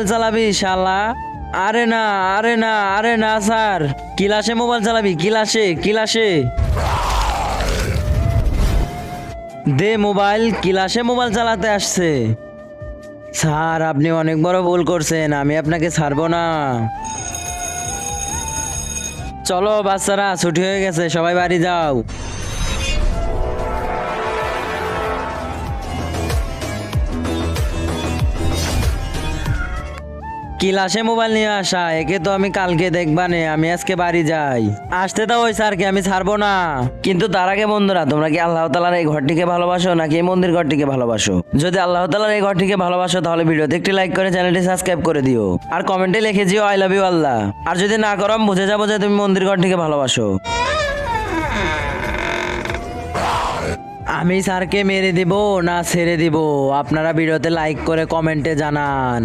চালাবি শালা। আরে না, আরে না, আরে না স্যার, ক্লাসে মোবাইল চালাবি, ক্লাসে ক্লাসে দে মোবাইল, ক্লাসে মোবাইল চালাতে আসছে। স্যার আপনি অনেক বড় ভুল করছেন, আমি আপনাকে ছাড়বো না। চলো বাচ্চারা, ছুটি হয়ে গেছে, সবাই বাড়ি যাও। ক্লাসে মোবাইল নিয়ে আসা, একে তো আমি কালকে দেখবানে, আমি আজকে বাড়ি যাই। আসতে দাও ওই স্যারকে, আমি ছাড়বো না। কিন্তু তার আগে বন্ধুরা, তোমরা কি আল্লাহ তাআলার এই ঘরটিকে ভালোবাসো নাকি এই মন্দির ঘরটিকে ভালোবাসো? যদি আল্লাহ তাআলার এই ঘরটিকে ভালোবাসো তাহলে ভিডিওতে একটি লাইক করে চ্যানেলটি সাবস্ক্রাইব করে দিও, আর কমেন্টে লিখে দিও আই লাভ ইউ আল্লাহ। আর যদি না করো আমি বুঝে যাবো যে তুমি মন্দির ঘরটিকে ভালোবাসো। আমি স্যারকে মেরে দিব না ছেড়ে দিব, আপনারা ভিডিওতে লাইক করে কমেন্টে জানান।